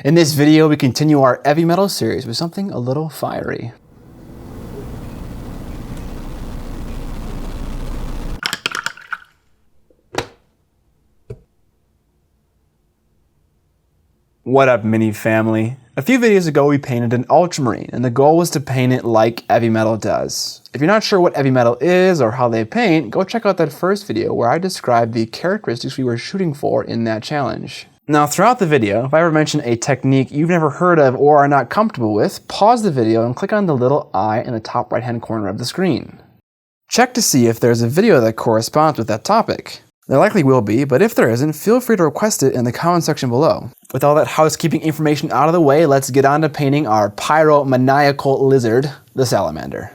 In this video, we continue our Eavy Metal series with something a little fiery. What up, Mini family? A few videos ago, we painted an ultramarine, and the goal was to paint it like Eavy Metal does. If you're not sure what Eavy Metal is or how they paint, go check out that first video where I described the characteristics we were shooting for in that challenge. Now, throughout the video, if I ever mention a technique you've never heard of or are not comfortable with, pause the video and click on the little eye in the top right-hand corner of the screen. Check to see if there's a video that corresponds with that topic. There likely will be, but if there isn't, feel free to request it in the comment section below. With all that housekeeping information out of the way, let's get on to painting our pyromaniacal lizard, the salamander.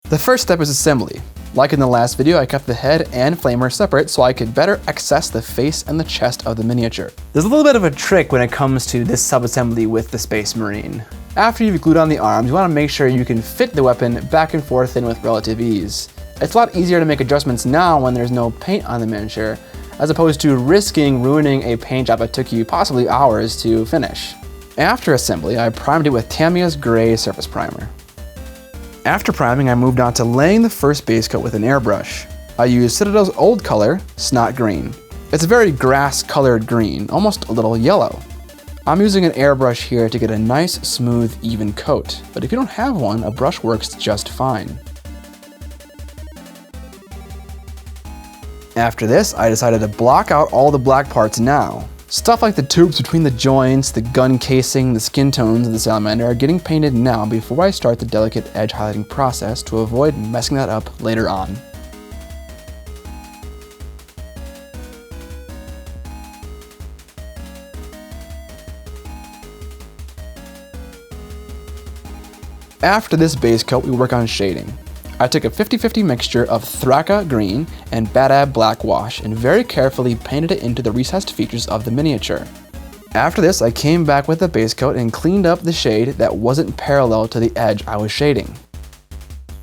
The first step is assembly. Like in the last video, I kept the head and flamer separate so I could better access the face and the chest of the miniature. There's a little bit of a trick when it comes to this sub-assembly with the Space Marine. After you've glued on the arms, you want to make sure you can fit the weapon back and forth in with relative ease. It's a lot easier to make adjustments now when there's no paint on the miniature, as opposed to risking ruining a paint job that took you possibly hours to finish. After assembly, I primed it with Tamiya's gray surface primer. After priming, I moved on to laying the first base coat with an airbrush. I used Citadel's old color, Snot Green. It's a very grass-colored green, almost a little yellow. I'm using an airbrush here to get a nice, smooth, even coat, but if you don't have one, a brush works just fine. After this, I decided to block out all the black parts now. Stuff like the tubes between the joints, the gun casing, the skin tones of the salamander are getting painted now before I start the delicate edge highlighting process to avoid messing that up later on. After this base coat, we work on shading. I took a 50-50 mixture of Thraka green and Badab black wash and very carefully painted it into the recessed features of the miniature. After this, I came back with the base coat and cleaned up the shade that wasn't parallel to the edge I was shading.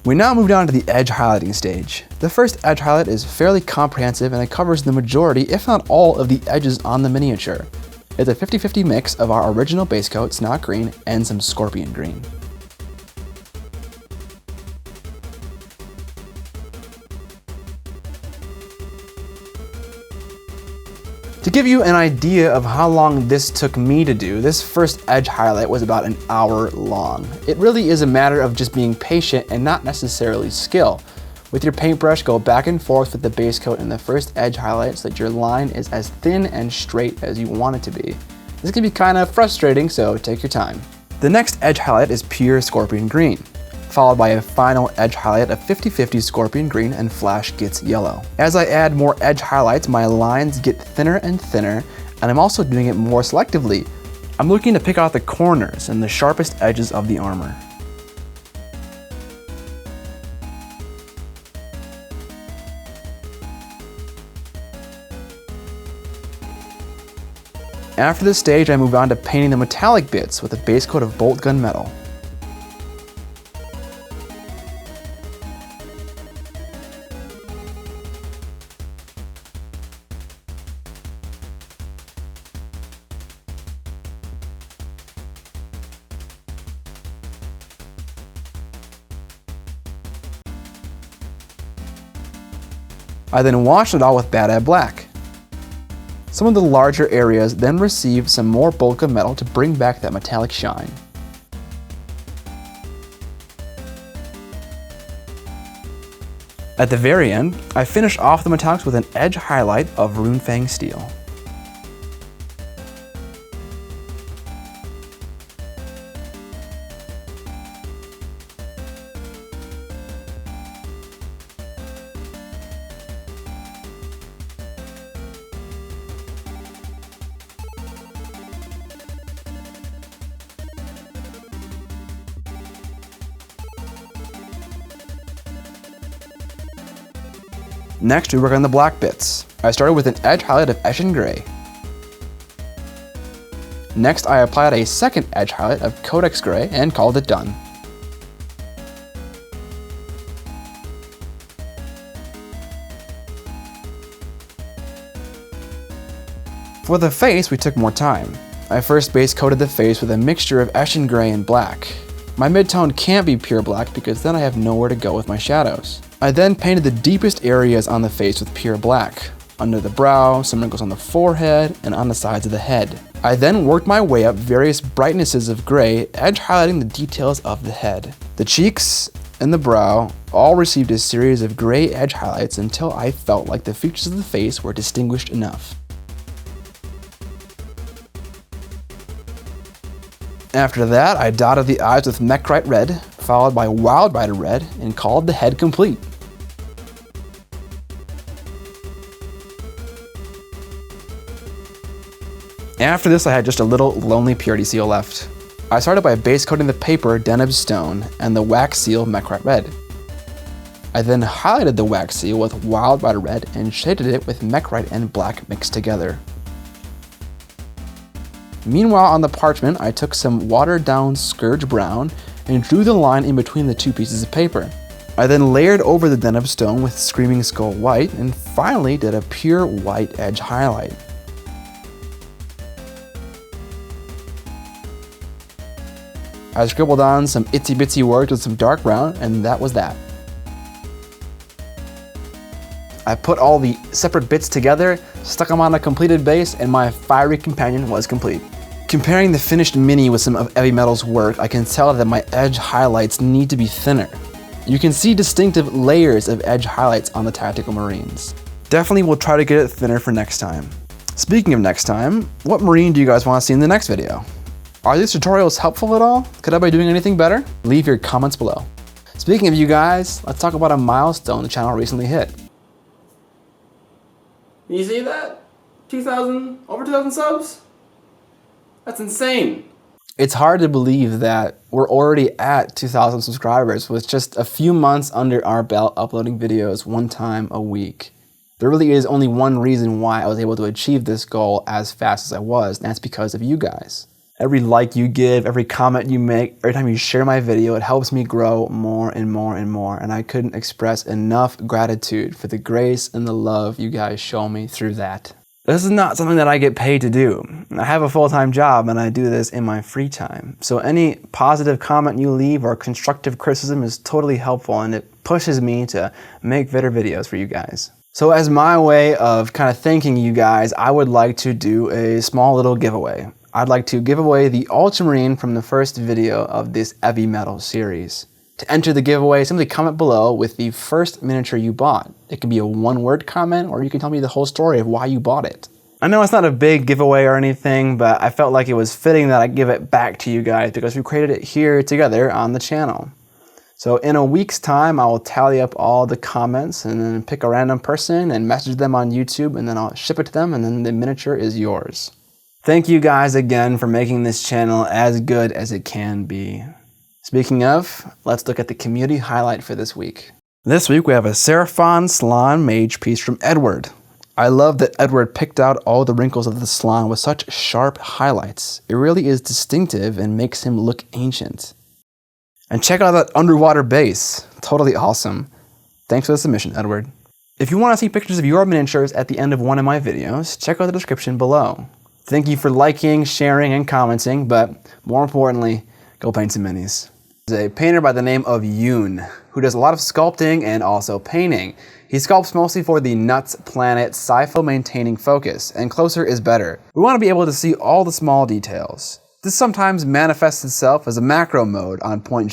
We now moved on to the edge highlighting stage. The first edge highlight is fairly comprehensive and it covers the majority, if not all, of the edges on the miniature. It's a 50-50 mix of our original base coat, Snot Green, and some Scorpion Green. To give you an idea of how long this took me to do, this first edge highlight was about an hour long. It really is a matter of just being patient and not necessarily skill. With your paintbrush, go back and forth with the base coat and the first edge highlight so that your line is as thin and straight as you want it to be. This can be kind of frustrating, so take your time. The next edge highlight is pure Scorpion Green, followed by a final edge highlight of 50-50 Scorpion Green and Flash Gets Yellow. As I add more edge highlights, my lines get thinner and thinner, and I'm also doing it more selectively. I'm looking to pick out the corners and the sharpest edges of the armor. After this stage, I move on to painting the metallic bits with a base coat of bolt gun metal. I then washed it all with Badab Black. Some of the larger areas then receive some more bulk of metal to bring back that metallic shine. At the very end, I finish off the metallics with an edge highlight of Runefang Steel. Next, we work on the black bits. I started with an edge highlight of Eshin Gray. Next, I applied a second edge highlight of Codex Gray and called it done. For the face, we took more time. I first base coated the face with a mixture of Eshin Gray and black. My midtone can't be pure black because then I have nowhere to go with my shadows. I then painted the deepest areas on the face with pure black, under the brow, some wrinkles on the forehead, and on the sides of the head. I then worked my way up various brightnesses of gray, edge highlighting the details of the head. The cheeks and the brow all received a series of gray edge highlights until I felt like the features of the face were distinguished enough. After that, I dotted the eyes with MacLeod red, followed by Wild Rider red, and called the head complete. After this, I had just a little lonely purity seal left. I started by base coating the paper Deneb Stone and the wax seal MacLeod red. I then highlighted the wax seal with Wild Rider red and shaded it with MacLeod and black mixed together. Meanwhile, on the parchment, I took some watered down Scourge brown and drew the line in between the two pieces of paper. I then layered over the Deneb Stone with Screaming Skull white and finally did a pure white edge highlight. I scribbled on some itsy bitsy words with some dark brown, and that was that. I put all the separate bits together, stuck them on a completed base, and my fiery companion was complete. Comparing the finished mini with some of Eavy Metal's work, I can tell that my edge highlights need to be thinner. You can see distinctive layers of edge highlights on the Tactical Marines. Definitely will try to get it thinner for next time. Speaking of next time, what Marine do you guys want to see in the next video? Are these tutorials helpful at all? Could I be doing anything better? Leave your comments below. Speaking of you guys, let's talk about a milestone the channel recently hit. You see that? Over 2,000 subs? That's insane. It's hard to believe that we're already at 2,000 subscribers with just a few months under our belt uploading videos one time a week. There really is only one reason why I was able to achieve this goal as fast as I was, and that's because of you guys. Every like you give, every comment you make, every time you share my video, it helps me grow more and more and more, and I couldn't express enough gratitude for the grace and the love you guys show me through that. This is not something that I get paid to do. I have a full-time job and I do this in my free time. So any positive comment you leave or constructive criticism is totally helpful, and it pushes me to make better videos for you guys. So as my way of kind of thanking you guys, I would like to do a small little giveaway. I'd like to give away the Ultramarine from the first video of this Eavy Metal series. To enter the giveaway, simply comment below with the first miniature you bought. It can be a one-word comment, or you can tell me the whole story of why you bought it. I know it's not a big giveaway or anything, but I felt like it was fitting that I give it back to you guys because we created it here together on the channel. So in a week's time, I will tally up all the comments and then pick a random person and message them on YouTube, and then I'll ship it to them, and then the miniature is yours. Thank you guys again for making this channel as good as it can be. Speaking of, let's look at the community highlight for this week. This week we have a Seraphon Slan Mage piece from Edward. I love that Edward picked out all the wrinkles of the Slan with such sharp highlights. It really is distinctive and makes him look ancient. And check out that underwater base. Totally awesome. Thanks for the submission, Edward. If you want to see pictures of your miniatures at the end of one of my videos, check out the description below. Thank you for liking, sharing, and commenting, but more importantly, go paint some minis. There's a painter by the name of Yoon, who does a lot of sculpting and also painting. He sculpts mostly for the Nuts Planet Sci-Fi maintaining focus, and closer is better. We want to be able to see all the small details. This sometimes manifests itself as a macro mode on point